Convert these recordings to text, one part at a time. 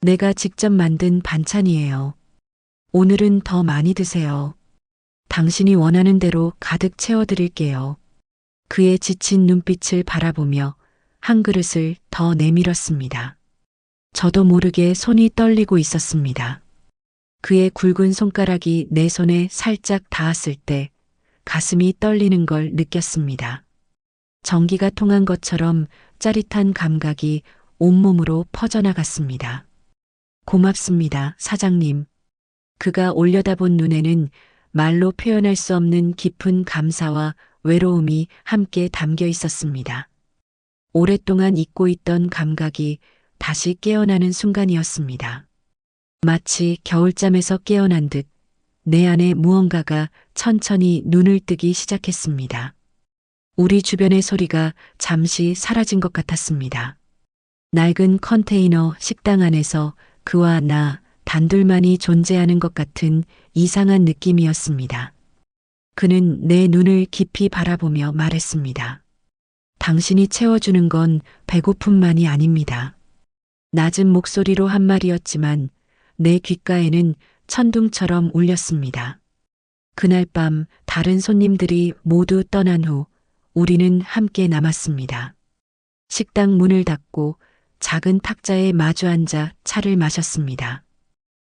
내가 직접 만든 반찬이에요. 오늘은 더 많이 드세요. 당신이 원하는 대로 가득 채워드릴게요. 그의 지친 눈빛을 바라보며 한 그릇을 더 내밀었습니다. 저도 모르게 손이 떨리고 있었습니다. 그의 굵은 손가락이 내 손에 살짝 닿았을 때 가슴이 떨리는 걸 느꼈습니다. 전기가 통한 것처럼 짜릿한 감각이 온몸으로 퍼져나갔습니다. 고맙습니다, 사장님. 그가 올려다본 눈에는 말로 표현할 수 없는 깊은 감사와 외로움이 함께 담겨 있었습니다. 오랫동안 잊고 있던 감각이 다시 깨어나는 순간이었습니다. 마치 겨울잠에서 깨어난 듯 내 안에 무언가가 천천히 눈을 뜨기 시작했습니다. 우리 주변의 소리가 잠시 사라진 것 같았습니다. 낡은 컨테이너 식당 안에서 그와 나 단둘만이 존재하는 것 같은 이상한 느낌이었습니다. 그는 내 눈을 깊이 바라보며 말했습니다. 당신이 채워주는 건 배고픔만이 아닙니다. 낮은 목소리로 한 말이었지만 내 귓가에는 천둥처럼 울렸습니다. 그날 밤 다른 손님들이 모두 떠난 후 우리는 함께 남았습니다. 식당 문을 닫고 작은 탁자에 마주 앉아 차를 마셨습니다.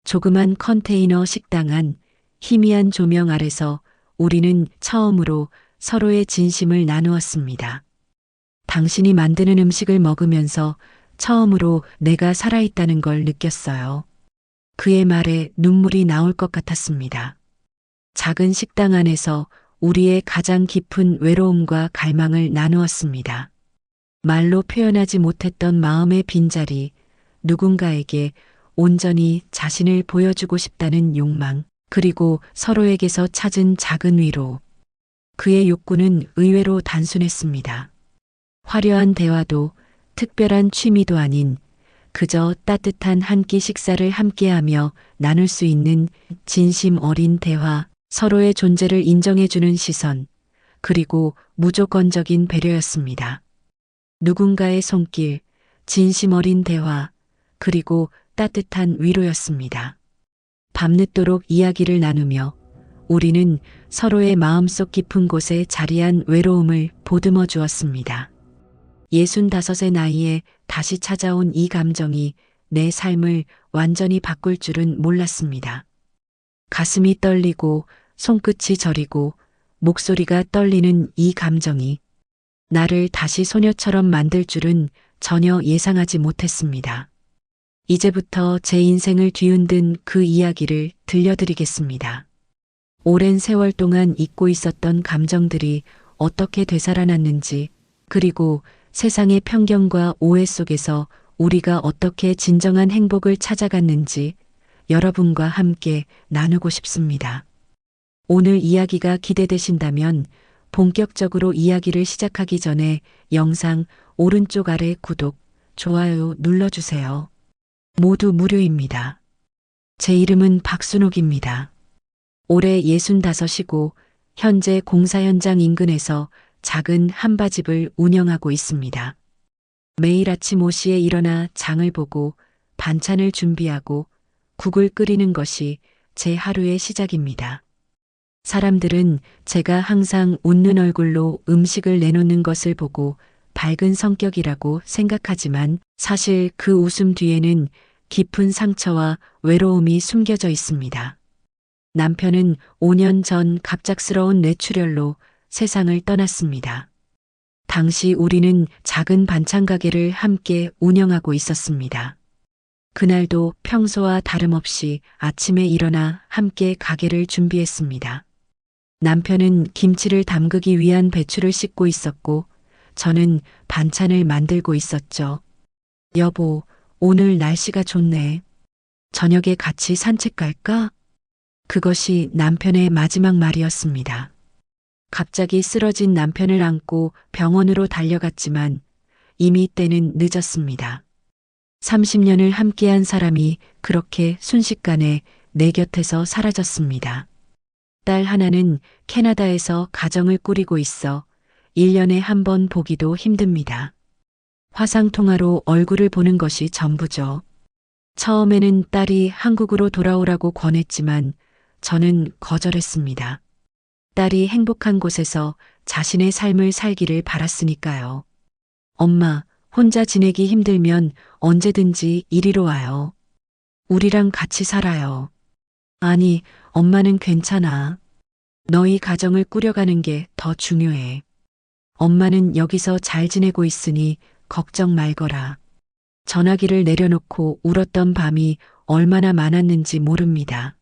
조그만 컨테이너 식당 안 희미한 조명 아래서 우리는 처음으로 서로의 진심을 나누었습니다. 당신이 만드는 음식을 먹으면서 처음으로 내가 살아있다는 걸 느꼈어요. 그의 말에 눈물이 나올 것 같았습니다. 작은 식당 안에서 우리의 가장 깊은 외로움과 갈망을 나누었습니다. 말로 표현하지 못했던 마음의 빈자리, 누군가에게 온전히 자신을 보여주고 싶다는 욕망, 그리고 서로에게서 찾은 작은 위로. 그의 욕구는 의외로 단순했습니다. 화려한 대화도 특별한 취미도 아닌 그저 따뜻한 한 끼 식사를 함께하며 나눌 수 있는 진심 어린 대화, 서로의 존재를 인정해주는 시선, 그리고 무조건적인 배려였습니다. 누군가의 손길, 진심 어린 대화, 그리고 따뜻한 위로였습니다. 밤늦도록 이야기를 나누며 우리는 서로의 마음속 깊은 곳에 자리한 외로움을 보듬어 주었습니다. 65의 나이에 다시 찾아온 이 감정이 내 삶을 완전히 바꿀 줄은 몰랐습니다. 가슴이 떨리고 손끝이 저리고 목소리가 떨리는 이 감정이 나를 다시 소녀처럼 만들 줄은 전혀 예상하지 못했습니다. 이제부터 제 인생을 뒤흔든 그 이야기를 들려드리겠습니다. 오랜 세월 동안 잊고 있었던 감정들이 어떻게 되살아났는지, 그리고 세상의 편견과 오해 속에서 우리가 어떻게 진정한 행복을 찾아갔는지 여러분과 함께 나누고 싶습니다. 오늘 이야기가 기대되신다면 본격적으로 이야기를 시작하기 전에 영상 오른쪽 아래 구독, 좋아요 눌러주세요. 모두 무료입니다. 제 이름은 박순옥입니다. 올해 65이고 현재 공사 현장 인근에서 작은 한바집을 운영하고 있습니다. 매일 아침 5시에 일어나 장을 보고 반찬을 준비하고 국을 끓이는 것이 제 하루의 시작입니다. 사람들은 제가 항상 웃는 얼굴로 음식을 내놓는 것을 보고 밝은 성격이라고 생각하지만 사실 그 웃음 뒤에는 깊은 상처와 외로움이 숨겨져 있습니다. 남편은 5년 전 갑작스러운 뇌출혈로 세상을 떠났습니다. 당시 우리는 작은 반찬 가게를 함께 운영하고 있었습니다. 그날도 평소와 다름없이 아침에 일어나 함께 가게를 준비했습니다. 남편은 김치를 담그기 위한 배추를 씻고 있었고 저는 반찬을 만들고 있었죠. 여보, 오늘 날씨가 좋네. 저녁에 같이 산책 갈까? 그것이 남편의 마지막 말이었습니다. 갑자기 쓰러진 남편을 안고 병원으로 달려갔지만 이미 때는 늦었습니다. 30년을 함께한 사람이 그렇게 순식간에 내 곁에서 사라졌습니다. 딸 하나는 캐나다에서 가정을 꾸리고 있어 1년에 한 번 보기도 힘듭니다. 화상통화로 얼굴을 보는 것이 전부죠. 처음에는 딸이 한국으로 돌아오라고 권했지만 저는 거절했습니다. 딸이 행복한 곳에서 자신의 삶을 살기를 바랐으니까요. 엄마, 혼자 지내기 힘들면 언제든지 이리로 와요. 우리랑 같이 살아요. 아니, 엄마는 괜찮아. 너희 가정을 꾸려가는 게 더 중요해. 엄마는 여기서 잘 지내고 있으니 걱정 말거라. 전화기를 내려놓고 울었던 밤이 얼마나 많았는지 모릅니다.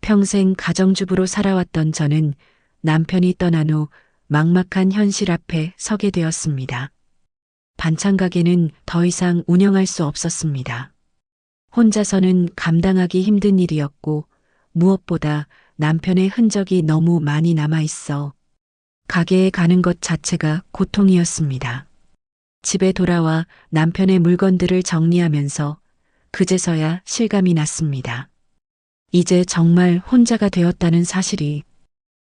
평생 가정주부로 살아왔던 저는 남편이 떠난 후 막막한 현실 앞에 서게 되었습니다. 반찬 가게는 더 이상 운영할 수 없었습니다. 혼자서는 감당하기 힘든 일이었고 무엇보다 남편의 흔적이 너무 많이 남아 있어 가게에 가는 것 자체가 고통이었습니다. 집에 돌아와 남편의 물건들을 정리하면서 그제서야 실감이 났습니다. 이제 정말 혼자가 되었다는 사실이.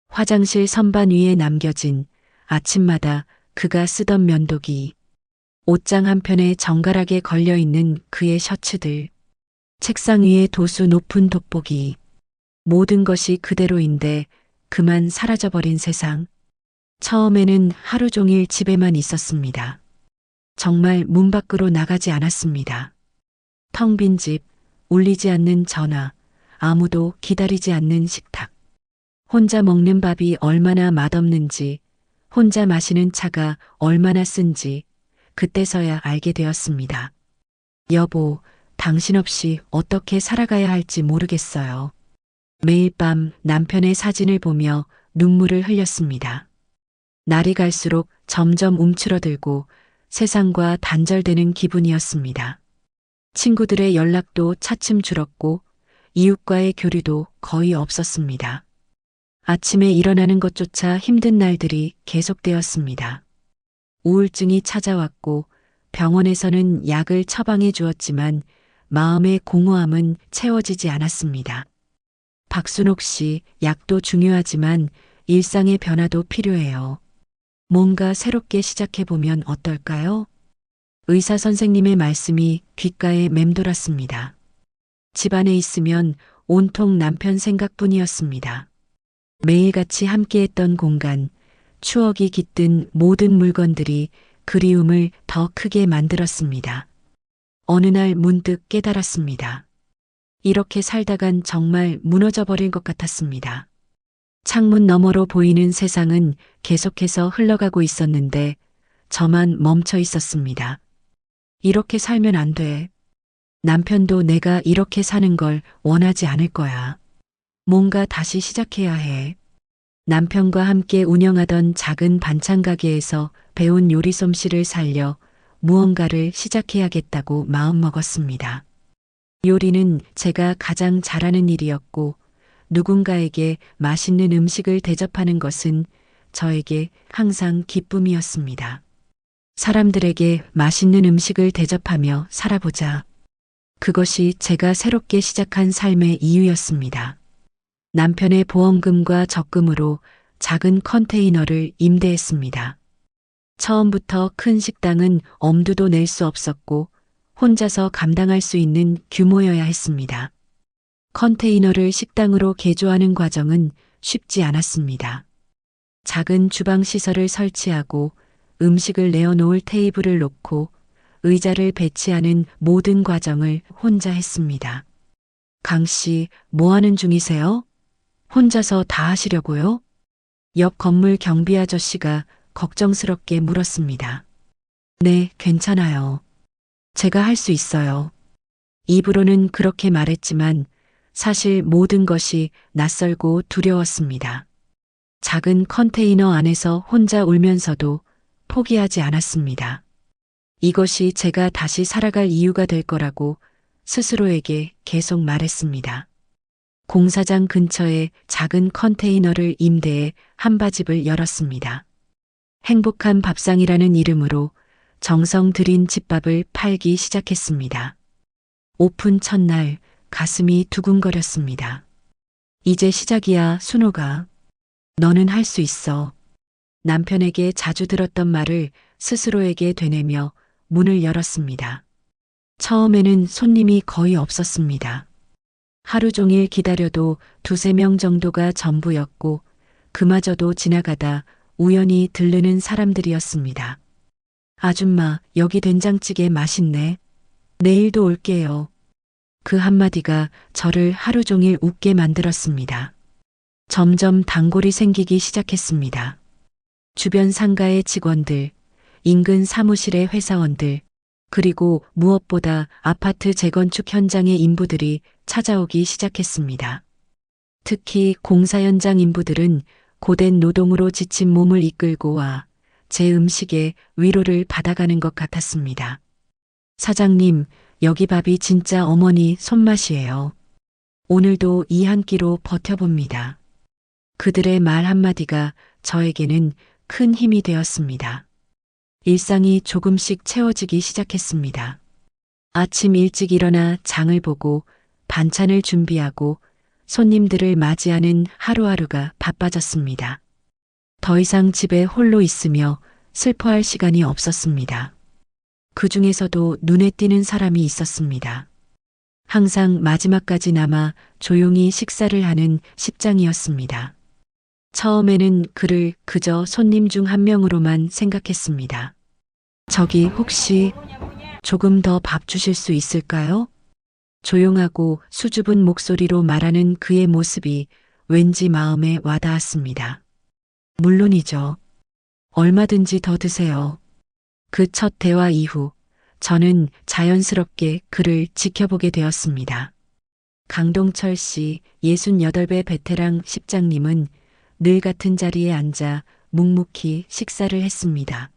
화장실 선반 위에 남겨진 아침마다 그가 쓰던 면도기, 옷장 한편에 정갈하게 걸려있는 그의 셔츠들, 책상 위에 도수 높은 돋보기, 모든 것이 그대로인데 그만 사라져버린 세상. 처음에는 하루 종일 집에만 있었습니다. 정말 문 밖으로 나가지 않았습니다. 텅 빈 집, 울리지 않는 전화, 아무도 기다리지 않는 식탁. 혼자 먹는 밥이 얼마나 맛없는지, 혼자 마시는 차가 얼마나 쓴지 그때서야 알게 되었습니다. 여보, 당신 없이 어떻게 살아가야 할지 모르겠어요. 매일 밤 남편의 사진을 보며 눈물을 흘렸습니다. 날이 갈수록 점점 움츠러들고 세상과 단절되는 기분이었습니다. 친구들의 연락도 차츰 줄었고 이웃과의 교류도 거의 없었습니다. 아침에 일어나는 것조차 힘든 날들이 계속되었습니다. 우울증이 찾아왔고 병원에서는 약을 처방해 주었지만 마음의 공허함은 채워지지 않았습니다. 박순옥 씨, 약도 중요하지만 일상의 변화도 필요해요. 뭔가 새롭게 시작해보면 어떨까요? 의사 선생님의 말씀이 귓가에 맴돌았습니다. 집안에 있으면 온통 남편 생각뿐이었습니다. 매일같이 함께했던 공간, 추억이 깃든 모든 물건들이 그리움을 더 크게 만들었습니다. 어느 날 문득 깨달았습니다. 이렇게 살다간 정말 무너져버릴 것 같았습니다. 창문 너머로 보이는 세상은 계속해서 흘러가고 있었는데 저만 멈춰 있었습니다. 이렇게 살면 안 돼. 남편도 내가 이렇게 사는 걸 원하지 않을 거야. 뭔가 다시 시작해야 해. 남편과 함께 운영하던 작은 반찬 가게에서 배운 요리 솜씨를 살려 무언가를 시작해야겠다고 마음먹었습니다. 요리는 제가 가장 잘하는 일이었고 누군가에게 맛있는 음식을 대접하는 것은 저에게 항상 기쁨이었습니다. 사람들에게 맛있는 음식을 대접하며 살아보자. 그것이 제가 새롭게 시작한 삶의 이유였습니다. 남편의 보험금과 적금으로 작은 컨테이너를 임대했습니다. 처음부터 큰 식당은 엄두도 낼 수 없었고 혼자서 감당할 수 있는 규모여야 했습니다. 컨테이너를 식당으로 개조하는 과정은 쉽지 않았습니다. 작은 주방 시설을 설치하고 음식을 내어놓을 테이블을 놓고 의자를 배치하는 모든 과정을 혼자 했습니다. 강 씨, 뭐 하는 중이세요? 혼자서 다 하시려고요? 옆 건물 경비 아저씨가 걱정스럽게 물었습니다. 네, 괜찮아요. 제가 할 수 있어요. 입으로는 그렇게 말했지만 사실 모든 것이 낯설고 두려웠습니다. 작은 컨테이너 안에서 혼자 울면서도 포기하지 않았습니다. 이것이 제가 다시 살아갈 이유가 될 거라고 스스로에게 계속 말했습니다. 공사장 근처에 작은 컨테이너를 임대해 한바집을 열었습니다. 행복한 밥상이라는 이름으로 정성 들인 집밥을 팔기 시작했습니다. 오픈 첫날 가슴이 두근거렸습니다. 이제 시작이야, 순호가. 너는 할 수 있어. 남편에게 자주 들었던 말을 스스로에게 되뇌며 문을 열었습니다. 처음에는 손님이 거의 없었습니다. 하루 종일 기다려도 두세 명 정도가 전부였고, 그마저도 지나가다 우연히 들르는 사람들이었습니다. 아줌마, 여기 된장찌개 맛있네. 내일도 올게요. 그 한마디가 저를 하루 종일 웃게 만들었습니다. 점점 단골이 생기기 시작했습니다. 주변 상가의 직원들, 인근 사무실의 회사원들, 그리고 무엇보다 아파트 재건축 현장의 인부들이 찾아오기 시작했습니다. 특히 공사 현장 인부들은 고된 노동으로 지친 몸을 이끌고 와 제 음식에 위로를 받아가는 것 같았습니다. 사장님, 여기 밥이 진짜 어머니 손맛이에요. 오늘도 이 한 끼로 버텨봅니다. 그들의 말 한마디가 저에게는 큰 힘이 되었습니다. 일상이 조금씩 채워지기 시작했습니다. 아침 일찍 일어나 장을 보고 반찬을 준비하고 손님들을 맞이하는 하루하루가 바빠졌습니다. 더 이상 집에 홀로 있으며 슬퍼할 시간이 없었습니다. 그 중에서도 눈에 띄는 사람이 있었습니다. 항상 마지막까지 남아 조용히 식사를 하는 십장이었습니다. 처음에는 그를 그저 손님 중 한 명으로만 생각했습니다. 저기 혹시 조금 더 밥 주실 수 있을까요? 조용하고 수줍은 목소리로 말하는 그의 모습이 왠지 마음에 와닿았습니다. 물론이죠. 얼마든지 더 드세요. 그 첫 대화 이후 저는 자연스럽게 그를 지켜보게 되었습니다. 강동철 씨 68배 베테랑 십장님은 늘 같은 자리에 앉아 묵묵히 식사를 했습니다.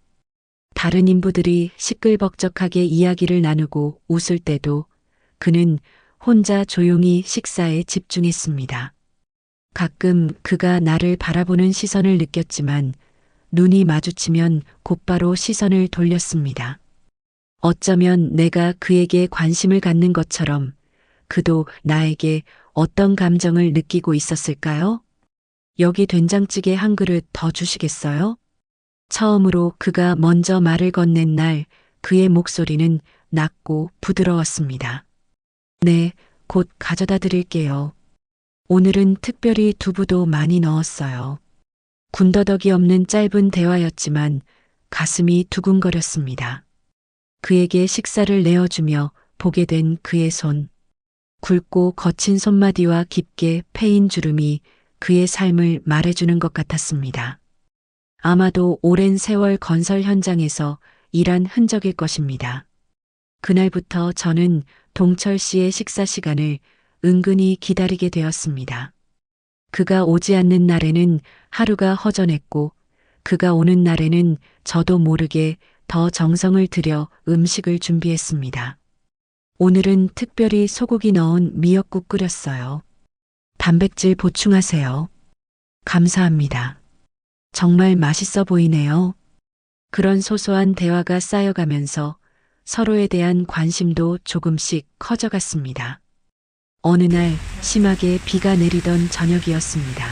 다른 인부들이 시끌벅적하게 이야기를 나누고 웃을 때도 그는 혼자 조용히 식사에 집중했습니다. 가끔 그가 나를 바라보는 시선을 느꼈지만 눈이 마주치면 곧바로 시선을 돌렸습니다. 어쩌면 내가 그에게 관심을 갖는 것처럼 그도 나에게 어떤 감정을 느끼고 있었을까요? 여기 된장찌개 한 그릇 더 주시겠어요? 처음으로 그가 먼저 말을 건넨 날 그의 목소리는 낮고 부드러웠습니다. 네, 곧 가져다 드릴게요. 오늘은 특별히 두부도 많이 넣었어요. 군더더기 없는 짧은 대화였지만 가슴이 두근거렸습니다. 그에게 식사를 내어주며 보게 된 그의 손. 굵고 거친 손마디와 깊게 패인 주름이 그의 삶을 말해주는 것 같았습니다. 아마도 오랜 세월 건설 현장에서 일한 흔적일 것입니다. 그날부터 저는 동철 씨의 식사 시간을 은근히 기다리게 되었습니다. 그가 오지 않는 날에는 하루가 허전했고 그가 오는 날에는 저도 모르게 더 정성을 들여 음식을 준비했습니다. 오늘은 특별히 소고기 넣은 미역국 끓였어요. 단백질 보충하세요. 감사합니다. 정말 맛있어 보이네요. 그런 소소한 대화가 쌓여가면서 서로에 대한 관심도 조금씩 커져갔습니다. 어느 날 심하게 비가 내리던 저녁이었습니다.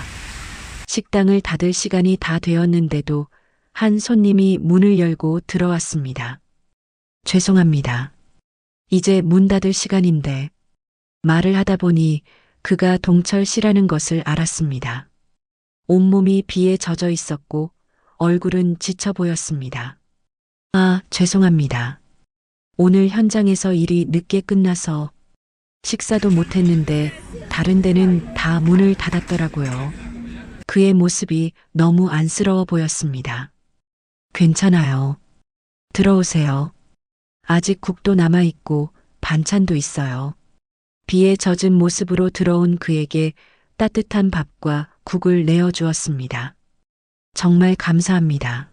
식당을 닫을 시간이 다 되었는데도 한 손님이 문을 열고 들어왔습니다. 죄송합니다. 이제 문 닫을 시간인데 말을 하다 보니 그가 동철 씨라는 것을 알았습니다. 온몸이 비에 젖어 있었고 얼굴은 지쳐 보였습니다. 아, 죄송합니다. 오늘 현장에서 일이 늦게 끝나서 식사도 못했는데 다른 데는 다 문을 닫았더라고요. 그의 모습이 너무 안쓰러워 보였습니다. 괜찮아요. 들어오세요. 아직 국도 남아있고 반찬도 있어요. 비에 젖은 모습으로 들어온 그에게 따뜻한 밥과 국을 내어주었습니다. 정말 감사합니다.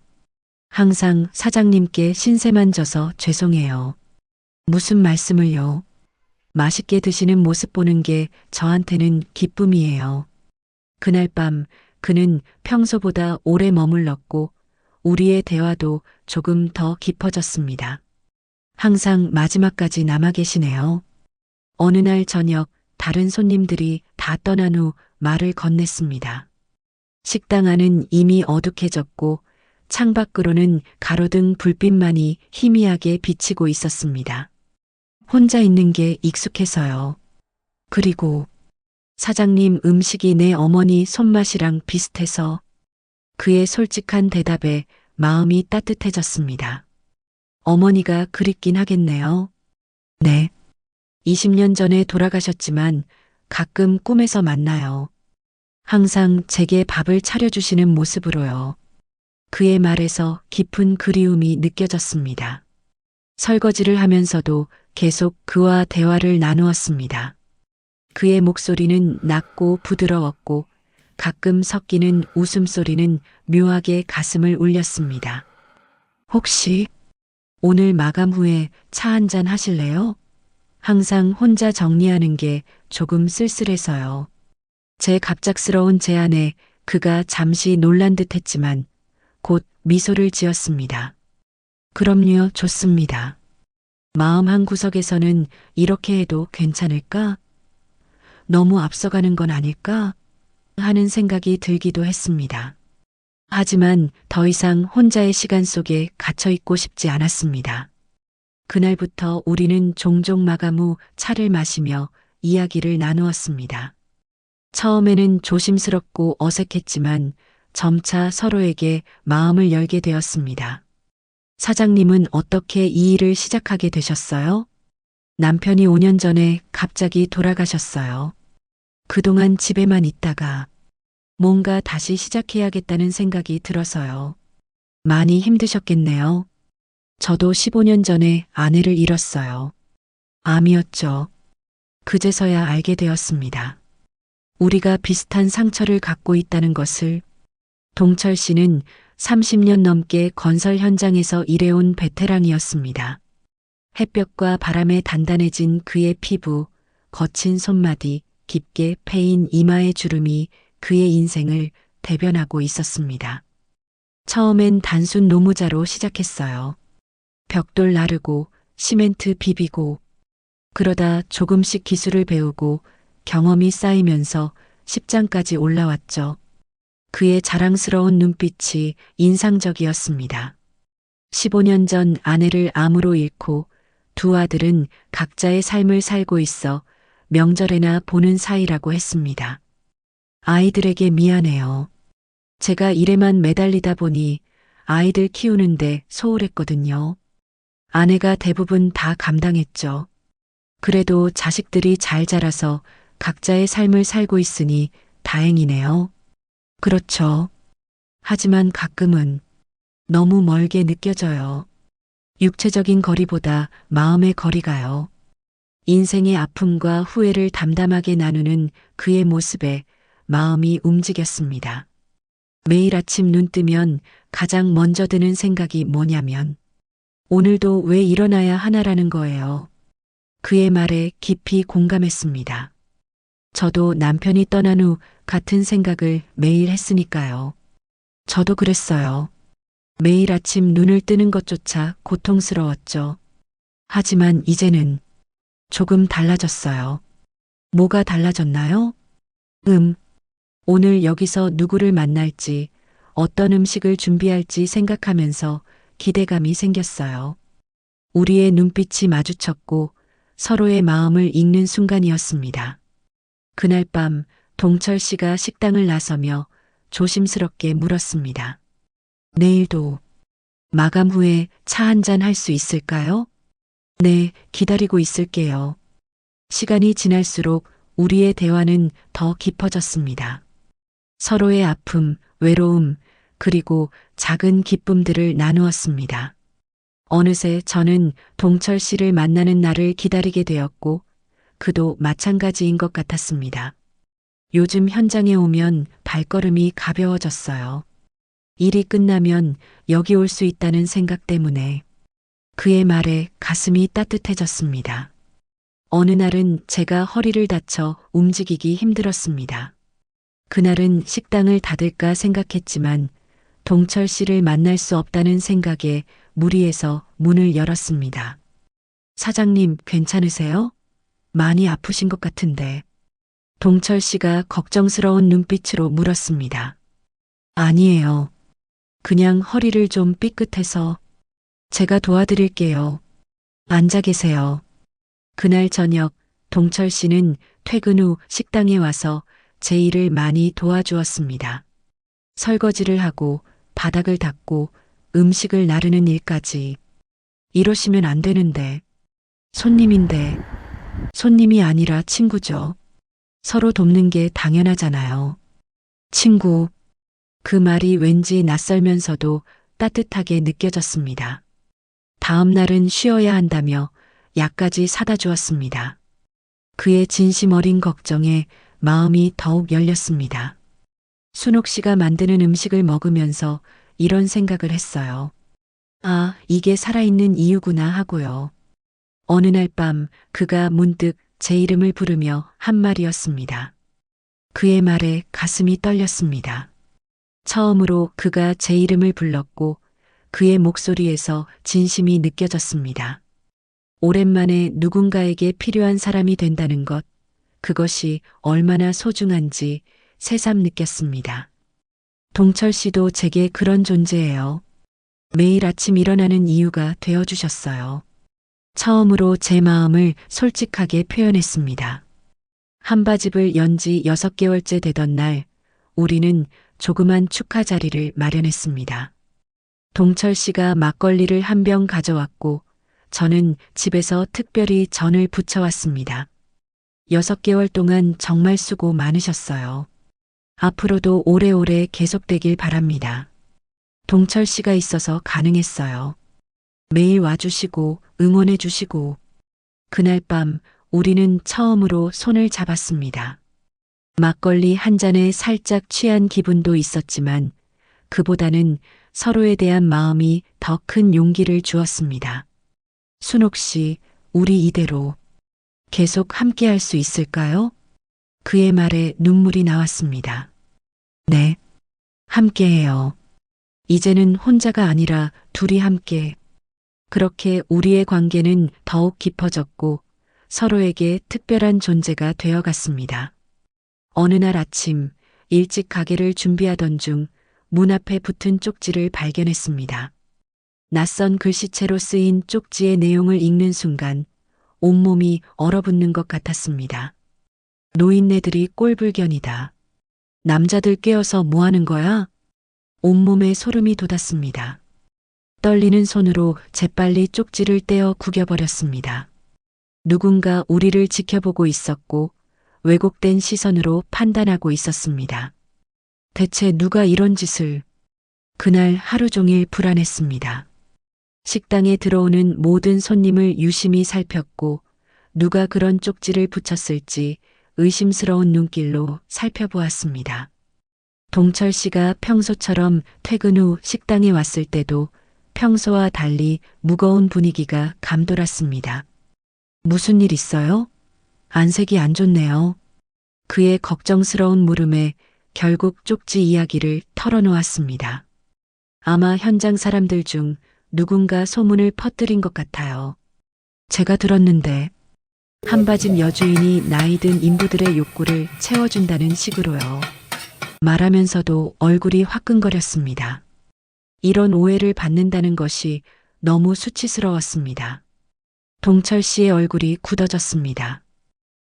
항상 사장님께 신세만 져서 죄송해요. 무슨 말씀을요? 맛있게 드시는 모습 보는 게 저한테는 기쁨이에요. 그날 밤 그는 평소보다 오래 머물렀고 우리의 대화도 조금 더 깊어졌습니다. 항상 마지막까지 남아 계시네요. 어느 날 저녁 다른 손님들이 다 떠난 후 말을 건넸습니다. 식당 안은 이미 어둑해졌고 창밖으로는 가로등 불빛만이 희미하게 비치고 있었습니다. 혼자 있는 게 익숙해서요. 그리고 사장님 음식이 내 어머니 손맛이랑 비슷해서 그의 솔직한 대답에 마음이 따뜻해졌습니다. 어머니가 그립긴 하겠네요. 네. 20년 전에 돌아가셨지만 가끔 꿈에서 만나요. 항상 제게 밥을 차려주시는 모습으로요. 그의 말에서 깊은 그리움이 느껴졌습니다. 설거지를 하면서도 계속 그와 대화를 나누었습니다. 그의 목소리는 낮고 부드러웠고 가끔 섞이는 웃음소리는 묘하게 가슴을 울렸습니다. 혹시 오늘 마감 후에 차 한잔 하실래요? 항상 혼자 정리하는 게 조금 쓸쓸해서요. 제 갑작스러운 제안에 그가 잠시 놀란 듯 했지만 곧 미소를 지었습니다. 그럼요, 좋습니다. 마음 한 구석에서는 이렇게 해도 괜찮을까? 너무 앞서가는 건 아닐까? 하는 생각이 들기도 했습니다. 하지만 더 이상 혼자의 시간 속에 갇혀 있고 싶지 않았습니다. 그날부터 우리는 종종 마감 후 차를 마시며 이야기를 나누었습니다. 처음에는 조심스럽고 어색했지만 점차 서로에게 마음을 열게 되었습니다. 사장님은 어떻게 이 일을 시작하게 되셨어요? 남편이 5년 전에 갑자기 돌아가셨어요. 그동안 집에만 있다가 뭔가 다시 시작해야겠다는 생각이 들어서요. 많이 힘드셨겠네요. 저도 15년 전에 아내를 잃었어요. 암이었죠. 그제서야 알게 되었습니다. 우리가 비슷한 상처를 갖고 있다는 것을. 동철 씨는 30년 넘게 건설 현장에서 일해온 베테랑이었습니다. 햇볕과 바람에 단단해진 그의 피부, 거친 손마디, 깊게 패인 이마의 주름이 그의 인생을 대변하고 있었습니다. 처음엔 단순 노무자로 시작했어요. 벽돌 나르고 시멘트 비비고 그러다 조금씩 기술을 배우고 경험이 쌓이면서 10장까지 올라왔죠. 그의 자랑스러운 눈빛이 인상적이었습니다. 15년 전 아내를 암으로 잃고 두 아들은 각자의 삶을 살고 있어 명절에나 보는 사이라고 했습니다. 아이들에게 미안해요. 제가 일에만 매달리다 보니 아이들 키우는데 소홀했거든요. 아내가 대부분 다 감당했죠. 그래도 자식들이 잘 자라서 각자의 삶을 살고 있으니 다행이네요. 그렇죠. 하지만 가끔은 너무 멀게 느껴져요. 육체적인 거리보다 마음의 거리가요. 인생의 아픔과 후회를 담담하게 나누는 그의 모습에 마음이 움직였습니다. 매일 아침 눈 뜨면 가장 먼저 드는 생각이 뭐냐면 오늘도 왜 일어나야 하나라는 거예요. 그의 말에 깊이 공감했습니다. 저도 남편이 떠난 후 같은 생각을 매일 했으니까요. 저도 그랬어요. 매일 아침 눈을 뜨는 것조차 고통스러웠죠. 하지만 이제는 조금 달라졌어요. 뭐가 달라졌나요? 오늘 여기서 누구를 만날지, 어떤 음식을 준비할지 생각하면서 기대감이 생겼어요. 우리의 눈빛이 마주쳤고 서로의 마음을 읽는 순간이었습니다. 그날 밤 동철 씨가 식당을 나서며 조심스럽게 물었습니다. 내일도 마감 후에 차 한잔 할 수 있을까요? 네, 기다리고 있을게요. 시간이 지날수록 우리의 대화는 더 깊어졌습니다. 서로의 아픔, 외로움, 그리고 작은 기쁨들을 나누었습니다. 어느새 저는 동철 씨를 만나는 날을 기다리게 되었고, 그도 마찬가지인 것 같았습니다. 요즘 현장에 오면 발걸음이 가벼워졌어요. 일이 끝나면 여기 올 수 있다는 생각 때문에 그의 말에 가슴이 따뜻해졌습니다. 어느 날은 제가 허리를 다쳐 움직이기 힘들었습니다. 그날은 식당을 닫을까 생각했지만 동철 씨를 만날 수 없다는 생각에 무리해서 문을 열었습니다. 사장님, 괜찮으세요? 많이 아프신 것 같은데. 동철 씨가 걱정스러운 눈빛으로 물었습니다. 아니에요. 그냥 허리를 좀 삐끗해서. 제가 도와드릴게요. 앉아 계세요. 그날 저녁 동철 씨는 퇴근 후 식당에 와서 제 일을 많이 도와주었습니다. 설거지를 하고 바닥을 닦고 음식을 나르는 일까지. 이러시면 안 되는데. 손님인데. 손님이 아니라 친구죠. 서로 돕는 게 당연하잖아요. 친구. 그 말이 왠지 낯설면서도 따뜻하게 느껴졌습니다. 다음 날은 쉬어야 한다며 약까지 사다 주었습니다. 그의 진심 어린 걱정에 마음이 더욱 열렸습니다. 순옥 씨가 만드는 음식을 먹으면서 이런 생각을 했어요. 아, 이게 살아있는 이유구나 하고요. 어느 날 밤 그가 문득 제 이름을 부르며 한 말이었습니다. 그의 말에 가슴이 떨렸습니다. 처음으로 그가 제 이름을 불렀고 그의 목소리에서 진심이 느껴졌습니다. 오랜만에 누군가에게 필요한 사람이 된다는 것, 그것이 얼마나 소중한지 새삼 느꼈습니다. 동철 씨도 제게 그런 존재예요. 매일 아침 일어나는 이유가 되어주셨어요. 처음으로 제 마음을 솔직하게 표현했습니다. 한바집을 연지 6개월째 되던 날, 우리는 조그만 축하 자리를 마련했습니다. 동철 씨가 막걸리를 한 병 가져왔고, 저는 집에서 특별히 전을 부쳐왔습니다. 6개월 동안 정말 수고 많으셨어요. 앞으로도 오래오래 계속되길 바랍니다. 동철 씨가 있어서 가능했어요. 매일 와주시고 응원해주시고. 그날 밤 우리는 처음으로 손을 잡았습니다. 막걸리 한 잔에 살짝 취한 기분도 있었지만 그보다는 서로에 대한 마음이 더 큰 용기를 주었습니다. 순옥 씨, 우리 이대로 계속 함께 할 수 있을까요? 그의 말에 눈물이 나왔습니다. 네, 함께해요. 이제는 혼자가 아니라 둘이 함께. 그렇게 우리의 관계는 더욱 깊어졌고 서로에게 특별한 존재가 되어갔습니다. 어느 날 아침 일찍 가게를 준비하던 중 문 앞에 붙은 쪽지를 발견했습니다. 낯선 글씨체로 쓰인 쪽지의 내용을 읽는 순간 온몸이 얼어붙는 것 같았습니다. 노인네들이 꼴불견이다. 남자들 깨어서 뭐 하는 거야? 온몸에 소름이 돋았습니다. 떨리는 손으로 재빨리 쪽지를 떼어 구겨버렸습니다. 누군가 우리를 지켜보고 있었고 왜곡된 시선으로 판단하고 있었습니다. 대체 누가 이런 짓을? 그날 하루 종일 불안했습니다. 식당에 들어오는 모든 손님을 유심히 살폈고 누가 그런 쪽지를 붙였을지 의심스러운 눈길로 살펴보았습니다. 동철 씨가 평소처럼 퇴근 후 식당에 왔을 때도 평소와 달리 무거운 분위기가 감돌았습니다. 무슨 일 있어요? 안색이 안 좋네요. 그의 걱정스러운 물음에 결국 쪽지 이야기를 털어놓았습니다. 아마 현장 사람들 중 누군가 소문을 퍼뜨린 것 같아요. 제가 들었는데 한바집 여주인이 나이든 인부들의 욕구를 채워준다는 식으로요. 말하면서도 얼굴이 화끈거렸습니다. 이런 오해를 받는다는 것이 너무 수치스러웠습니다. 동철 씨의 얼굴이 굳어졌습니다.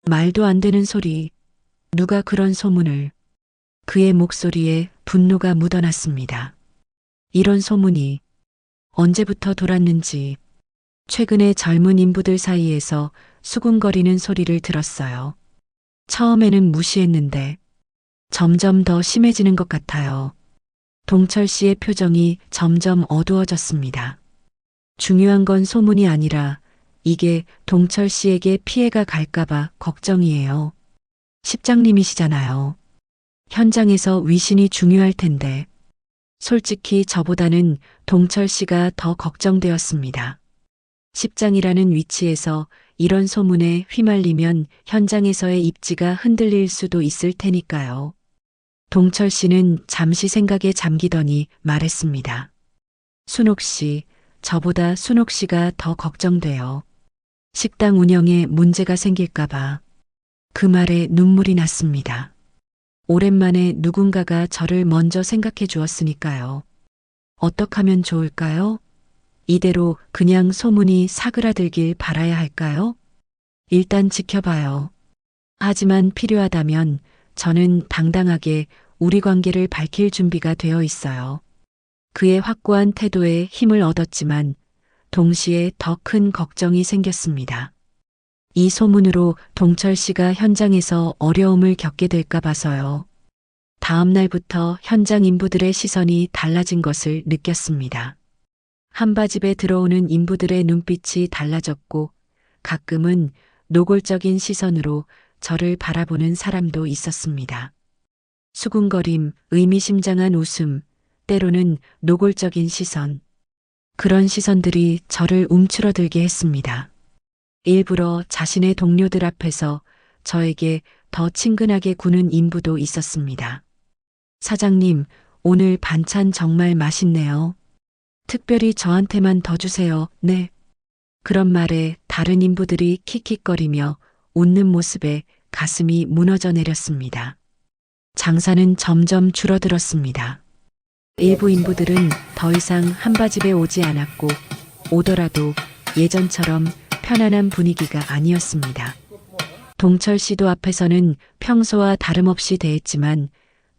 말도 안 되는 소리. 누가 그런 소문을. 그의 목소리에 분노가 묻어났습니다. 이런 소문이 언제부터 돌았는지 최근에 젊은 인부들 사이에서 수군거리는 소리를 들었어요. 처음에는 무시했는데 점점 더 심해지는 것 같아요. 동철 씨의 표정이 점점 어두워졌습니다. 중요한 건 소문이 아니라 이게 동철 씨에게 피해가 갈까봐 걱정이에요. 십장님이시잖아요. 현장에서 위신이 중요할 텐데. 솔직히 저보다는 동철 씨가 더 걱정되었습니다. 십장이라는 위치에서 이런 소문에 휘말리면 현장에서의 입지가 흔들릴 수도 있을 테니까요. 동철 씨는 잠시 생각에 잠기더니 말했습니다. 순옥 씨, 저보다 순옥 씨가 더 걱정돼요. 식당 운영에 문제가 생길까봐. 그 말에 눈물이 났습니다. 오랜만에 누군가가 저를 먼저 생각해 주었으니까요. 어떻게 하면 좋을까요? 이대로 그냥 소문이 사그라들길 바라야 할까요? 일단 지켜봐요. 하지만 필요하다면 저는 당당하게 우리 관계를 밝힐 준비가 되어 있어요. 그의 확고한 태도에 힘을 얻었지만 동시에 더 큰 걱정이 생겼습니다. 이 소문으로 동철 씨가 현장에서 어려움을 겪게 될까 봐서요. 다음 날부터 현장 인부들의 시선이 달라진 것을 느꼈습니다. 한바집에 들어오는 인부들의 눈빛이 달라졌고 가끔은 노골적인 시선으로 저를 바라보는 사람도 있었습니다. 수군거림, 의미심장한 웃음, 때로는 노골적인 시선. 그런 시선들이 저를 움츠러들게 했습니다. 일부러 자신의 동료들 앞에서 저에게 더 친근하게 구는 인부도 있었습니다. 사장님, 오늘 반찬 정말 맛있네요. 특별히 저한테만 더 주세요. 네. 그런 말에 다른 인부들이 킥킥거리며 웃는 모습에 가슴이 무너져 내렸습니다. 장사는 점점 줄어들었습니다. 일부 인부들은 더 이상 한바집에 오지 않았고 오더라도 예전처럼 편안한 분위기가 아니었습니다. 동철 씨도 앞에서는 평소와 다름없이 대했지만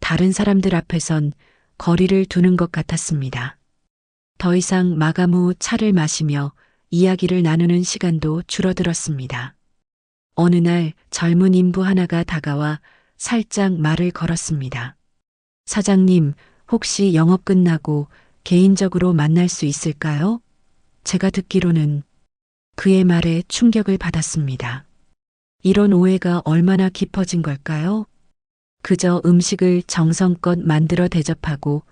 다른 사람들 앞에선 거리를 두는 것 같았습니다. 더 이상 마감 후 차를 마시며 이야기를 나누는 시간도 줄어들었습니다. 어느 날 젊은 인부 하나가 다가와 살짝 말을 걸었습니다. 사장님, 혹시 영업 끝나고 개인적으로 만날 수 있을까요? 제가 듣기로는 그의 말에 충격을 받았습니다. 이런 오해가 얼마나 깊어진 걸까요? 그저 음식을 정성껏 만들어 대접하고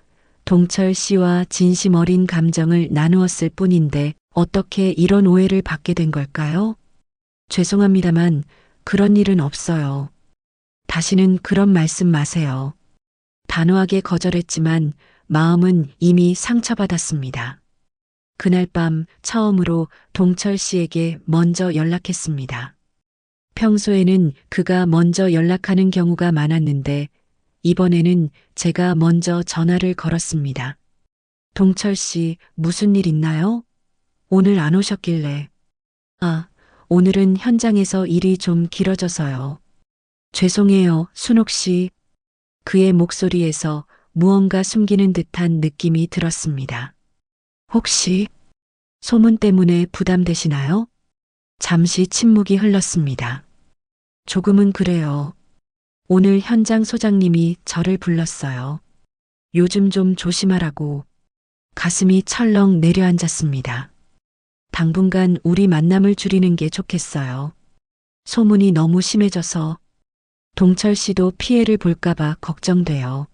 동철 씨와 진심 어린 감정을 나누었을 뿐인데 어떻게 이런 오해를 받게 된 걸까요? 죄송합니다만 그런 일은 없어요. 다시는 그런 말씀 마세요. 단호하게 거절했지만 마음은 이미 상처받았습니다. 그날 밤 처음으로 동철 씨에게 먼저 연락했습니다. 평소에는 그가 먼저 연락하는 경우가 많았는데 이번에는 제가 먼저 전화를 걸었습니다. 동철 씨, 무슨 일 있나요? 오늘 안 오셨길래. 아, 오늘은 현장에서 일이 좀 길어져서요. 죄송해요, 순옥 씨. 그의 목소리에서 무언가 숨기는 듯한 느낌이 들었습니다. 혹시 소문 때문에 부담되시나요? 잠시 침묵이 흘렀습니다. 조금은 그래요. 오늘 현장 소장님이 저를 불렀어요. 요즘 좀 조심하라고. 가슴이 철렁 내려앉았습니다. 당분간 우리 만남을 줄이는 게 좋겠어요. 소문이 너무 심해져서 동철 씨도 피해를 볼까봐 걱정돼요.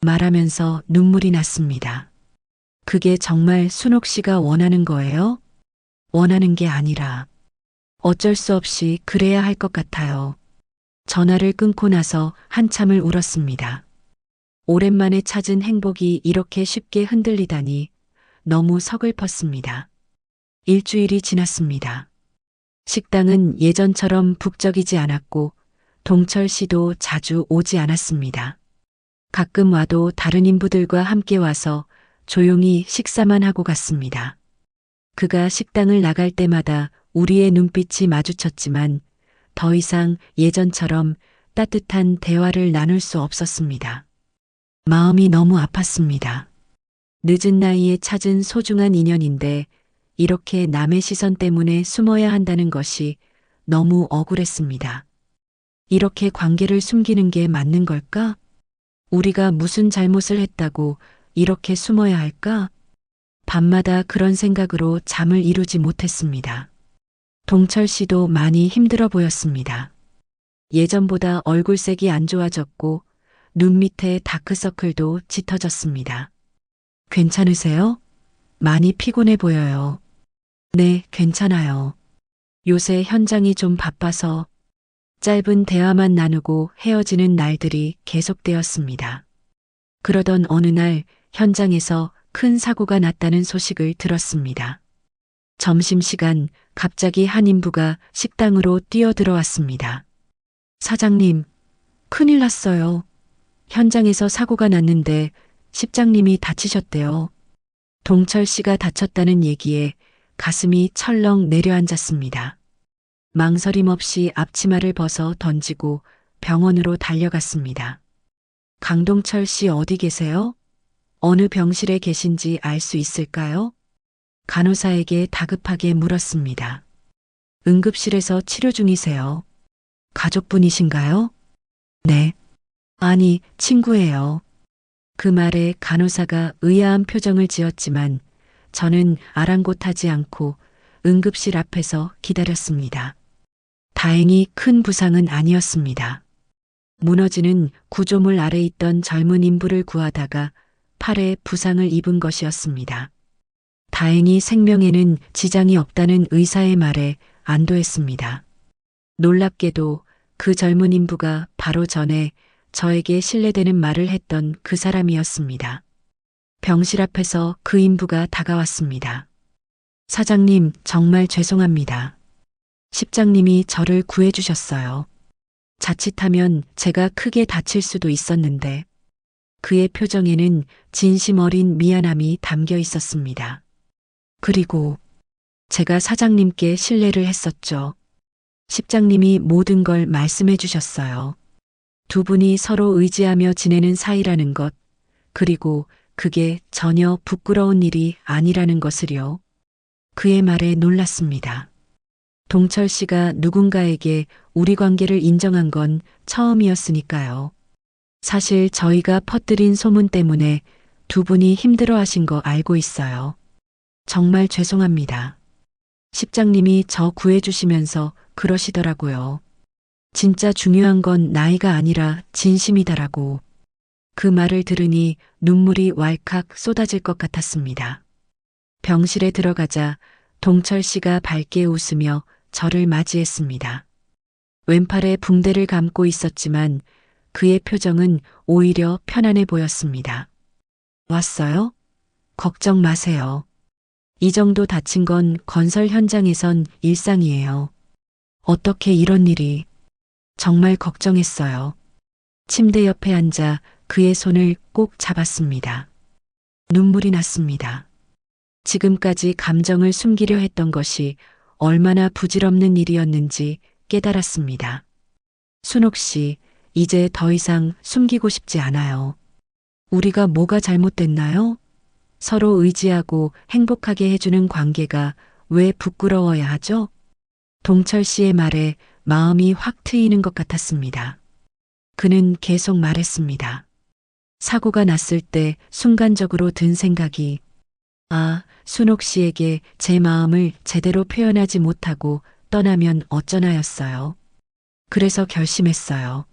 말하면서 눈물이 났습니다. 그게 정말 순옥 씨가 원하는 거예요? 원하는 게 아니라 어쩔 수 없이 그래야 할 것 같아요. 전화를 끊고 나서 한참을 울었습니다. 오랜만에 찾은 행복이 이렇게 쉽게 흔들리다니 너무 서글펐습니다. 일주일이 지났습니다. 식당은 예전처럼 북적이지 않았고 동철 씨도 자주 오지 않았습니다. 가끔 와도 다른 인부들과 함께 와서 조용히 식사만 하고 갔습니다. 그가 식당을 나갈 때마다 우리의 눈빛이 마주쳤지만 더 이상 예전처럼 따뜻한 대화를 나눌 수 없었습니다. 마음이 너무 아팠습니다. 늦은 나이에 찾은 소중한 인연인데 이렇게 남의 시선 때문에 숨어야 한다는 것이 너무 억울했습니다. 이렇게 관계를 숨기는 게 맞는 걸까? 우리가 무슨 잘못을 했다고 이렇게 숨어야 할까? 밤마다 그런 생각으로 잠을 이루지 못했습니다. 동철 씨도 많이 힘들어 보였습니다. 예전보다 얼굴색이 안 좋아졌고 눈 밑에 다크서클도 짙어졌습니다. 괜찮으세요? 많이 피곤해 보여요. 네, 괜찮아요. 요새 현장이 좀 바빠서 짧은 대화만 나누고 헤어지는 날들이 계속되었습니다. 그러던 어느 날 현장에서 큰 사고가 났다는 소식을 들었습니다. 점심시간 갑자기 한 인부가 식당으로 뛰어들어왔습니다. 사장님, 큰일 났어요. 현장에서 사고가 났는데 십장님이 다치셨대요. 동철 씨가 다쳤다는 얘기에 가슴이 철렁 내려앉았습니다. 망설임 없이 앞치마를 벗어 던지고 병원으로 달려갔습니다. 강동철 씨 어디 계세요? 어느 병실에 계신지 알 수 있을까요? 간호사에게 다급하게 물었습니다. 응급실에서 치료 중이세요. 가족분이신가요? 네. 아니, 친구예요. 그 말에 간호사가 의아한 표정을 지었지만 저는 아랑곳하지 않고 응급실 앞에서 기다렸습니다. 다행히 큰 부상은 아니었습니다. 무너지는 구조물 아래 있던 젊은 인부를 구하다가 팔에 부상을 입은 것이었습니다. 다행히 생명에는 지장이 없다는 의사의 말에 안도했습니다. 놀랍게도 그 젊은 인부가 바로 전에 저에게 신뢰되는 말을 했던 그 사람이었습니다. 병실 앞에서 그 인부가 다가왔습니다. 사장님, 정말 죄송합니다. 십장님이 저를 구해주셨어요. 자칫하면 제가 크게 다칠 수도 있었는데 그의 표정에는 진심 어린 미안함이 담겨 있었습니다. 그리고 제가 사장님께 신뢰를 했었죠. 십장님이 모든 걸 말씀해 주셨어요. 두 분이 서로 의지하며 지내는 사이라는 것, 그리고 그게 전혀 부끄러운 일이 아니라는 것을요. 그의 말에 놀랐습니다. 동철 씨가 누군가에게 우리 관계를 인정한 건 처음이었으니까요. 사실 저희가 퍼뜨린 소문 때문에 두 분이 힘들어 하신 거 알고 있어요. 정말 죄송합니다. 십장님이 저 구해주시면서 그러시더라고요. 진짜 중요한 건 나이가 아니라 진심이다라고. 그 말을 들으니 눈물이 왈칵 쏟아질 것 같았습니다. 병실에 들어가자 동철 씨가 밝게 웃으며 저를 맞이했습니다. 왼팔에 붕대를 감고 있었지만 그의 표정은 오히려 편안해 보였습니다. 왔어요? 걱정 마세요. 이 정도 다친 건 건설 현장에선 일상이에요. 어떻게 이런 일이. 정말 걱정했어요. 침대 옆에 앉아 그의 손을 꼭 잡았습니다. 눈물이 났습니다. 지금까지 감정을 숨기려 했던 것이 얼마나 부질없는 일이었는지 깨달았습니다. 순옥 씨, 이제 더 이상 숨기고 싶지 않아요. 우리가 뭐가 잘못됐나요? 서로 의지하고 행복하게 해주는 관계가 왜 부끄러워야 하죠? 동철 씨의 말에 마음이 확 트이는 것 같았습니다. 그는 계속 말했습니다. 사고가 났을 때 순간적으로 든 생각이, 아, 순옥 씨에게 제 마음을 제대로 표현하지 못하고 떠나면 어쩌나였어요. 그래서 결심했어요.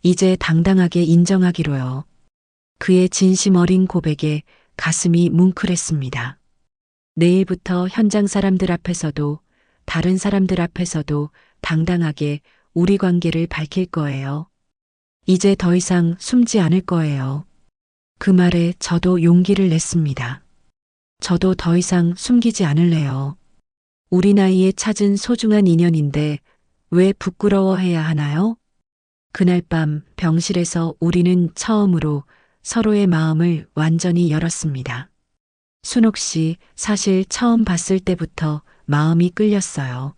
이제 당당하게 인정하기로요. 그의 진심 어린 고백에 가슴이 뭉클했습니다. 내일부터 현장 사람들 앞에서도 다른 사람들 앞에서도 당당하게 우리 관계를 밝힐 거예요. 이제 더 이상 숨지 않을 거예요. 그 말에 저도 용기를 냈습니다. 저도 더 이상 숨기지 않을래요. 우리 나이에 찾은 소중한 인연인데 왜 부끄러워해야 하나요? 그날 밤 병실에서 우리는 처음으로 서로의 마음을 완전히 열었습니다. 순옥 씨, 사실 처음 봤을 때부터 마음이 끌렸어요.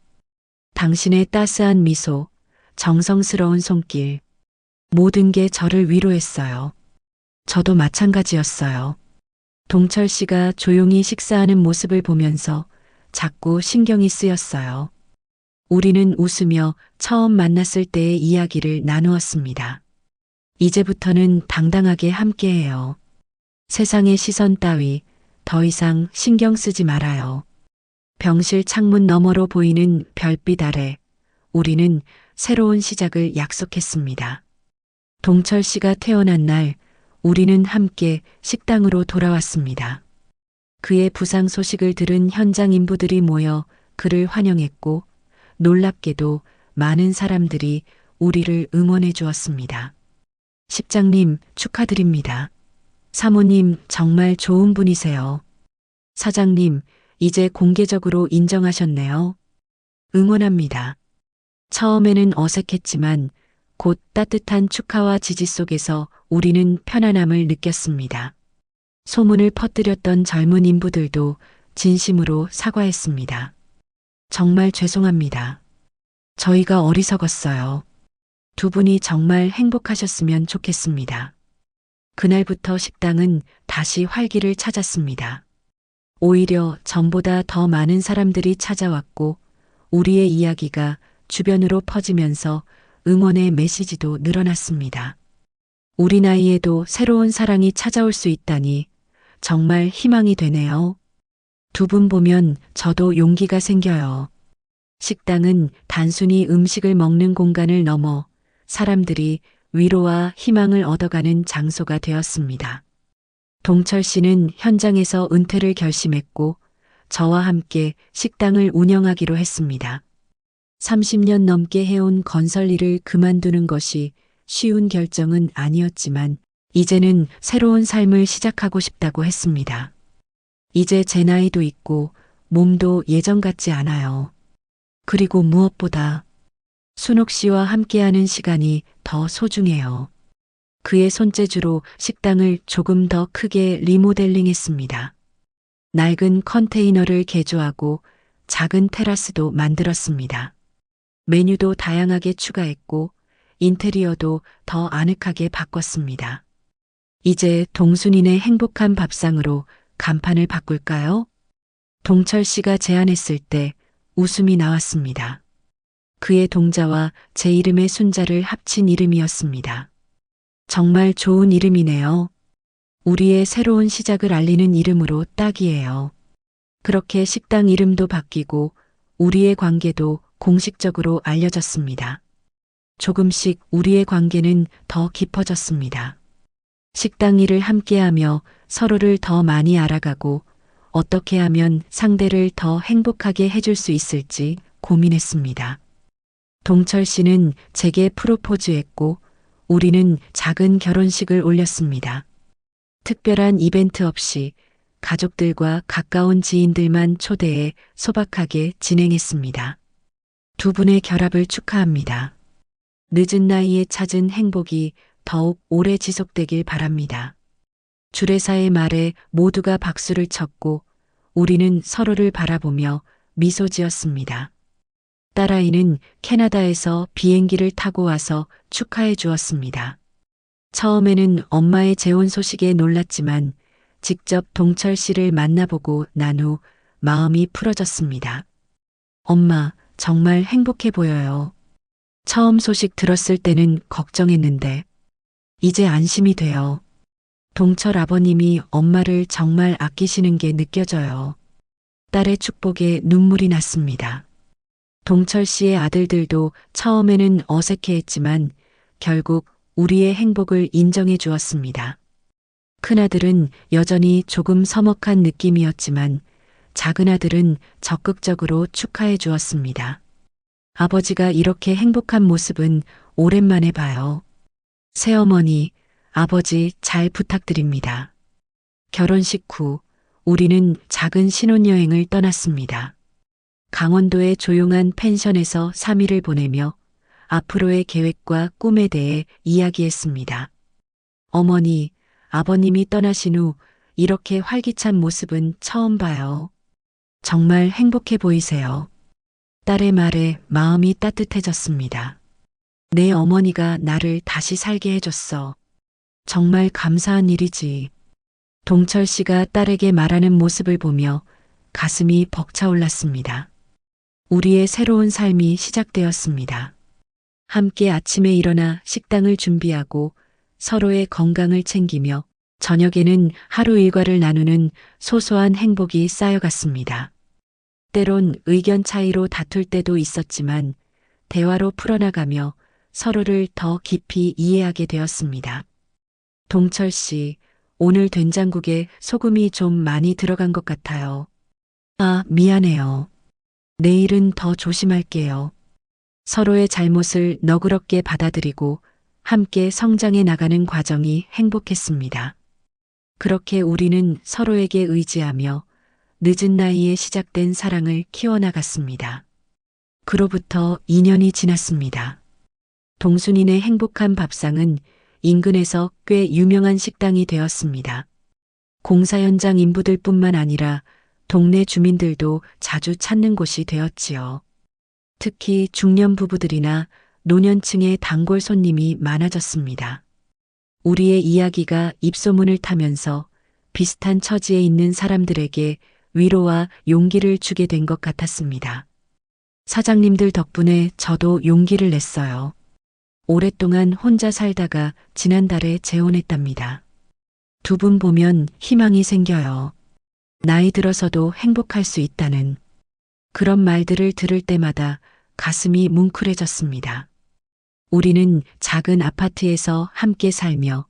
당신의 따스한 미소, 정성스러운 손길, 모든 게 저를 위로했어요. 저도 마찬가지였어요. 동철 씨가 조용히 식사하는 모습을 보면서 자꾸 신경이 쓰였어요. 우리는 웃으며 처음 만났을 때의 이야기를 나누었습니다. 이제부터는 당당하게 함께해요. 세상의 시선 따위 더 이상 신경 쓰지 말아요. 병실 창문 너머로 보이는 별빛 아래 우리는 새로운 시작을 약속했습니다. 동철 씨가 태어난 날 우리는 함께 식당으로 돌아왔습니다. 그의 부상 소식을 들은 현장 인부들이 모여 그를 환영했고 놀랍게도 많은 사람들이 우리를 응원해 주었습니다. 십장님 축하드립니다. 사모님 정말 좋은 분이세요. 사장님 이제 공개적으로 인정하셨네요. 응원합니다. 처음에는 어색했지만 곧 따뜻한 축하와 지지 속에서 우리는 편안함을 느꼈습니다. 소문을 퍼뜨렸던 젊은 인부들도 진심으로 사과했습니다. 정말 죄송합니다. 저희가 어리석었어요. 두 분이 정말 행복하셨으면 좋겠습니다. 그날부터 식당은 다시 활기를 찾았습니다. 오히려 전보다 더 많은 사람들이 찾아왔고 우리의 이야기가 주변으로 퍼지면서 응원의 메시지도 늘어났습니다. 우리 나이에도 새로운 사랑이 찾아올 수 있다니 정말 희망이 되네요. 두 분 보면 저도 용기가 생겨요. 식당은 단순히 음식을 먹는 공간을 넘어 사람들이 위로와 희망을 얻어가는 장소가 되었습니다. 동철 씨는 현장에서 은퇴를 결심했고 저와 함께 식당을 운영하기로 했습니다. 30년 넘게 해온 건설 일을 그만두는 것이 쉬운 결정은 아니었지만 이제는 새로운 삶을 시작하고 싶다고 했습니다. 이제 제 나이도 있고 몸도 예전 같지 않아요. 그리고 무엇보다 순옥 씨와 함께하는 시간이 더 소중해요. 그의 손재주로 식당을 조금 더 크게 리모델링했습니다. 낡은 컨테이너를 개조하고 작은 테라스도 만들었습니다. 메뉴도 다양하게 추가했고 인테리어도 더 아늑하게 바꿨습니다. 이제 동순이네 행복한 밥상으로 간판을 바꿀까요? 동철 씨가 제안했을 때 웃음이 나왔습니다. 그의 동자와 제 이름의 순자를 합친 이름이었습니다. 정말 좋은 이름이네요. 우리의 새로운 시작을 알리는 이름으로 딱이에요. 그렇게 식당 이름도 바뀌고 우리의 관계도 공식적으로 알려졌습니다. 조금씩 우리의 관계는 더 깊어졌습니다. 식당 일을 함께하며 서로를 더 많이 알아가고 어떻게 하면 상대를 더 행복하게 해줄 수 있을지 고민했습니다. 동철 씨는 제게 프로포즈했고 우리는 작은 결혼식을 올렸습니다. 특별한 이벤트 없이 가족들과 가까운 지인들만 초대해 소박하게 진행했습니다. 두 분의 결합을 축하합니다. 늦은 나이에 찾은 행복이 더욱 오래 지속되길 바랍니다. 주례사의 말에 모두가 박수를 쳤고 우리는 서로를 바라보며 미소 지었습니다. 딸아이는 캐나다에서 비행기를 타고 와서 축하해 주었습니다. 처음에는 엄마의 재혼 소식에 놀랐지만 직접 동철 씨를 만나보고 난 후 마음이 풀어졌습니다. 엄마, 정말 행복해 보여요. 처음 소식 들었을 때는 걱정했는데 이제 안심이 돼요. 동철 아버님이 엄마를 정말 아끼시는 게 느껴져요. 딸의 축복에 눈물이 났습니다. 동철 씨의 아들들도 처음에는 어색해했지만 결국 우리의 행복을 인정해 주었습니다. 큰아들은 여전히 조금 서먹한 느낌이었지만 작은아들은 적극적으로 축하해 주었습니다. 아버지가 이렇게 행복한 모습은 오랜만에 봐요. 새어머니, 아버지 잘 부탁드립니다. 결혼식 후 우리는 작은 신혼여행을 떠났습니다. 강원도의 조용한 펜션에서 3일을 보내며 앞으로의 계획과 꿈에 대해 이야기했습니다. 어머니, 아버님이 떠나신 후 이렇게 활기찬 모습은 처음 봐요. 정말 행복해 보이세요. 딸의 말에 마음이 따뜻해졌습니다. 내 어머니가 나를 다시 살게 해줬어. 정말 감사한 일이지. 동철 씨가 딸에게 말하는 모습을 보며 가슴이 벅차올랐습니다. 우리의 새로운 삶이 시작되었습니다. 함께 아침에 일어나 식당을 준비하고 서로의 건강을 챙기며 저녁에는 하루 일과를 나누는 소소한 행복이 쌓여갔습니다. 때론 의견 차이로 다툴 때도 있었지만 대화로 풀어나가며 서로를 더 깊이 이해하게 되었습니다. 동철 씨, 오늘 된장국에 소금이 좀 많이 들어간 것 같아요. 아, 미안해요. 내일은 더 조심할게요. 서로의 잘못을 너그럽게 받아들이고 함께 성장해 나가는 과정이 행복했습니다. 그렇게 우리는 서로에게 의지하며 늦은 나이에 시작된 사랑을 키워나갔습니다. 그로부터 2년이 지났습니다. 동순이네 행복한 밥상은 인근에서 꽤 유명한 식당이 되었습니다. 공사 현장 인부들뿐만 아니라 동네 주민들도 자주 찾는 곳이 되었지요. 특히 중년 부부들이나 노년층의 단골 손님이 많아졌습니다. 우리의 이야기가 입소문을 타면서 비슷한 처지에 있는 사람들에게 위로와 용기를 주게 된 것 같았습니다. 사장님들 덕분에 저도 용기를 냈어요. 오랫동안 혼자 살다가 지난달에 재혼했답니다. 두 분 보면 희망이 생겨요. 나이 들어서도 행복할 수 있다는 그런 말들을 들을 때마다 가슴이 뭉클해졌습니다. 우리는 작은 아파트에서 함께 살며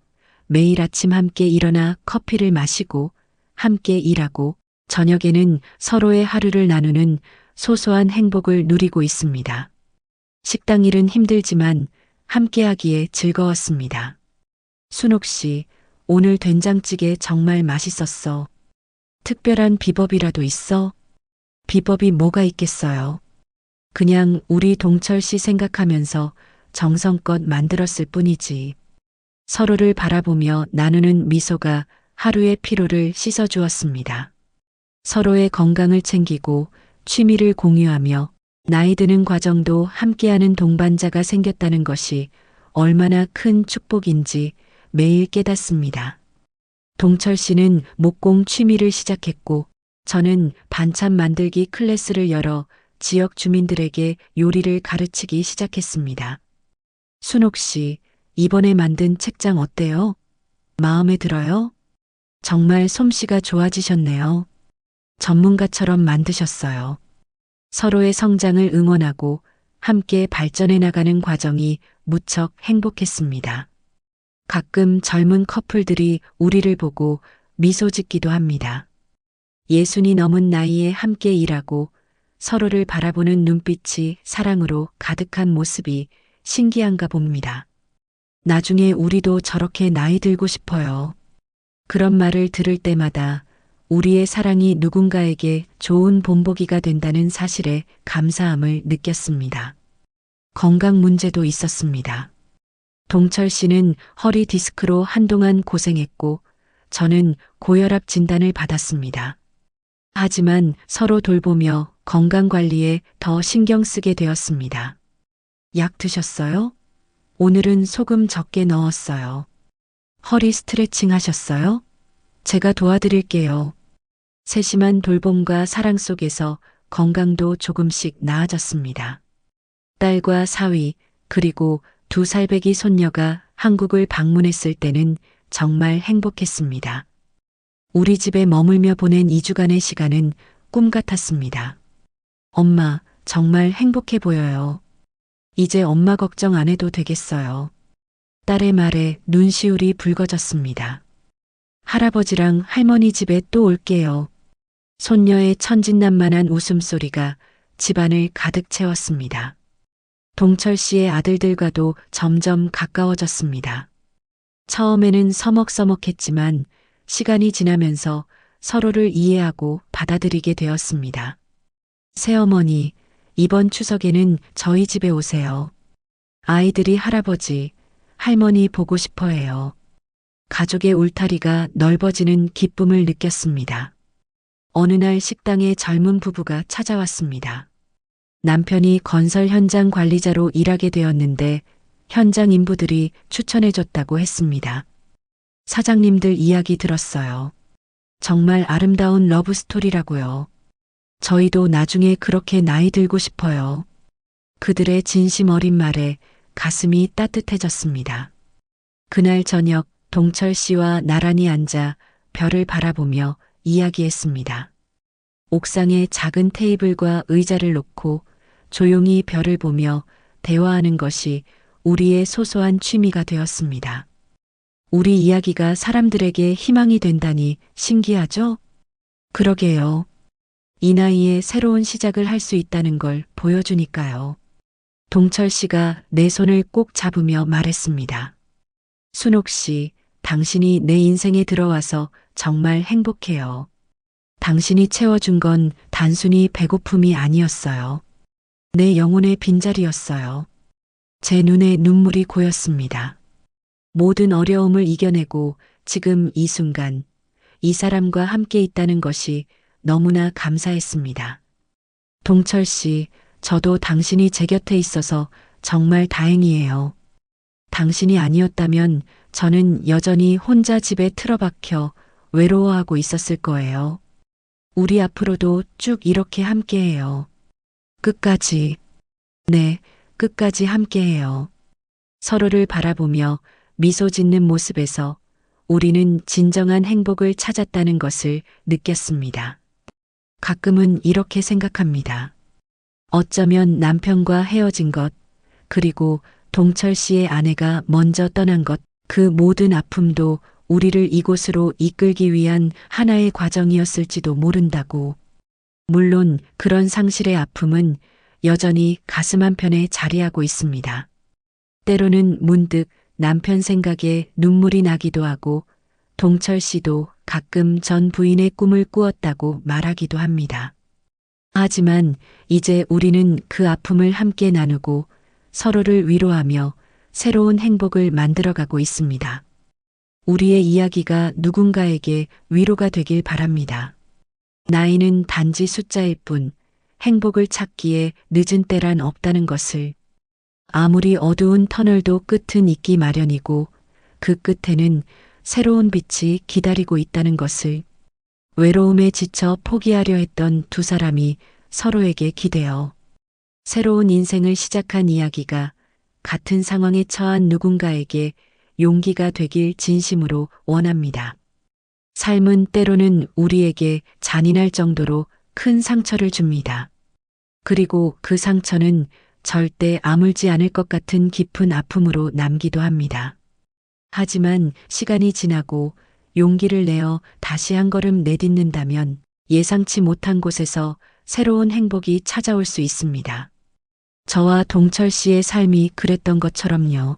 매일 아침 함께 일어나 커피를 마시고 함께 일하고 저녁에는 서로의 하루를 나누는 소소한 행복을 누리고 있습니다. 식당 일은 힘들지만 함께하기에 즐거웠습니다. 순옥 씨, 오늘 된장찌개 정말 맛있었어. 특별한 비법이라도 있어? 비법이 뭐가 있겠어요? 그냥 우리 동철 씨 생각하면서 정성껏 만들었을 뿐이지. 서로를 바라보며 나누는 미소가 하루의 피로를 씻어주었습니다. 서로의 건강을 챙기고 취미를 공유하며 나이 드는 과정도 함께하는 동반자가 생겼다는 것이 얼마나 큰 축복인지 매일 깨닫습니다. 동철 씨는 목공 취미를 시작했고 저는 반찬 만들기 클래스를 열어 지역 주민들에게 요리를 가르치기 시작했습니다. 순옥 씨, 이번에 만든 책장 어때요? 마음에 들어요? 정말 솜씨가 좋아지셨네요. 전문가처럼 만드셨어요. 서로의 성장을 응원하고 함께 발전해 나가는 과정이 무척 행복했습니다. 가끔 젊은 커플들이 우리를 보고 미소 짓기도 합니다. 60이 넘은 나이에 함께 일하고 서로를 바라보는 눈빛이 사랑으로 가득한 모습이 신기한가 봅니다. 나중에 우리도 저렇게 나이 들고 싶어요. 그런 말을 들을 때마다 우리의 사랑이 누군가에게 좋은 본보기가 된다는 사실에 감사함을 느꼈습니다. 건강 문제도 있었습니다. 동철 씨는 허리 디스크로 한동안 고생했고 저는 고혈압 진단을 받았습니다. 하지만 서로 돌보며 건강 관리에 더 신경 쓰게 되었습니다. 약 드셨어요? 오늘은 소금 적게 넣었어요. 허리 스트레칭 하셨어요? 제가 도와드릴게요. 세심한 돌봄과 사랑 속에서 건강도 조금씩 나아졌습니다. 딸과 사위, 그리고 2살배기 손녀가 한국을 방문했을 때는 정말 행복했습니다. 우리 집에 머물며 보낸 2주간의 시간은 꿈 같았습니다. 엄마, 정말 행복해 보여요. 이제 엄마 걱정 안 해도 되겠어요. 딸의 말에 눈시울이 붉어졌습니다. 할아버지랑 할머니 집에 또 올게요. 손녀의 천진난만한 웃음소리가 집안을 가득 채웠습니다. 동철 씨의 아들들과도 점점 가까워졌습니다. 처음에는 서먹서먹했지만 시간이 지나면서 서로를 이해하고 받아들이게 되었습니다. 새어머니, 이번 추석에는 저희 집에 오세요. 아이들이 할아버지, 할머니 보고 싶어 해요. 가족의 울타리가 넓어지는 기쁨을 느꼈습니다. 어느 날 식당에 젊은 부부가 찾아왔습니다. 남편이 건설 현장 관리자로 일하게 되었는데 현장 인부들이 추천해줬다고 했습니다. 사장님들 이야기 들었어요. 정말 아름다운 러브 스토리라고요. 저희도 나중에 그렇게 나이 들고 싶어요. 그들의 진심 어린 말에 가슴이 따뜻해졌습니다. 그날 저녁 동철 씨와 나란히 앉아 별을 바라보며 이야기했습니다. 옥상에 작은 테이블과 의자를 놓고 조용히 별을 보며 대화하는 것이 우리의 소소한 취미가 되었습니다. 우리 이야기가 사람들에게 희망이 된다니 신기하죠? 그러게요. 이 나이에 새로운 시작을 할 수 있다는 걸 보여주니까요. 동철 씨가 내 손을 꼭 잡으며 말했습니다. 순옥 씨, 당신이 내 인생에 들어와서 정말 행복해요. 당신이 채워준 건 단순히 배고픔이 아니었어요. 내 영혼의 빈자리였어요. 제 눈에 눈물이 고였습니다. 모든 어려움을 이겨내고 지금 이 순간 이 사람과 함께 있다는 것이 너무나 감사했습니다. 동철 씨, 저도 당신이 제 곁에 있어서 정말 다행이에요. 당신이 아니었다면 저는 여전히 혼자 집에 틀어박혀 외로워하고 있었을 거예요. 우리 앞으로도 쭉 이렇게 함께해요. 끝까지. 네, 끝까지 함께해요. 서로를 바라보며 미소 짓는 모습에서 우리는 진정한 행복을 찾았다는 것을 느꼈습니다. 가끔은 이렇게 생각합니다. 어쩌면 남편과 헤어진 것, 그리고 동철 씨의 아내가 먼저 떠난 것, 그 모든 아픔도 우리를 이곳으로 이끌기 위한 하나의 과정이었을지도 모른다고. 물론 그런 상실의 아픔은 여전히 가슴 한편에 자리하고 있습니다. 때로는 문득 남편 생각에 눈물이 나기도 하고 동철 씨도 가끔 전 부인의 꿈을 꾸었다고 말하기도 합니다. 하지만 이제 우리는 그 아픔을 함께 나누고 서로를 위로하며 새로운 행복을 만들어가고 있습니다. 우리의 이야기가 누군가에게 위로가 되길 바랍니다. 나이는 단지 숫자일 뿐 행복을 찾기에 늦은 때란 없다는 것을. 아무리 어두운 터널도 끝은 있기 마련이고 그 끝에는 새로운 빛이 기다리고 있다는 것을. 외로움에 지쳐 포기하려 했던 두 사람이 서로에게 기대어 새로운 인생을 시작한 이야기가 같은 상황에 처한 누군가에게 용기가 되길 진심으로 원합니다. 삶은 때로는 우리에게 잔인할 정도로 큰 상처를 줍니다. 그리고 그 상처는 절대 아물지 않을 것 같은 깊은 아픔으로 남기도 합니다. 하지만 시간이 지나고 용기를 내어 다시 한 걸음 내딛는다면 예상치 못한 곳에서 새로운 행복이 찾아올 수 있습니다. 저와 동철 씨의 삶이 그랬던 것처럼요.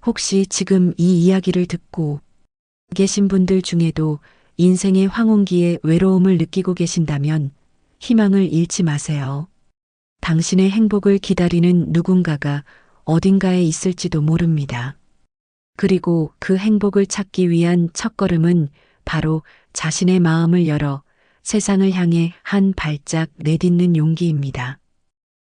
혹시 지금 이 이야기를 듣고 계신 분들 중에도 인생의 황혼기에 외로움을 느끼고 계신다면 희망을 잃지 마세요. 당신의 행복을 기다리는 누군가가 어딘가에 있을지도 모릅니다. 그리고 그 행복을 찾기 위한 첫걸음은 바로 자신의 마음을 열어 세상을 향해 한 발짝 내딛는 용기입니다.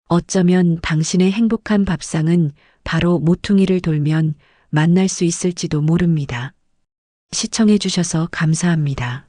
어쩌면 당신의 행복한 밥상은 바로 모퉁이를 돌면 만날 수 있을지도 모릅니다. 시청해 주셔서 감사합니다.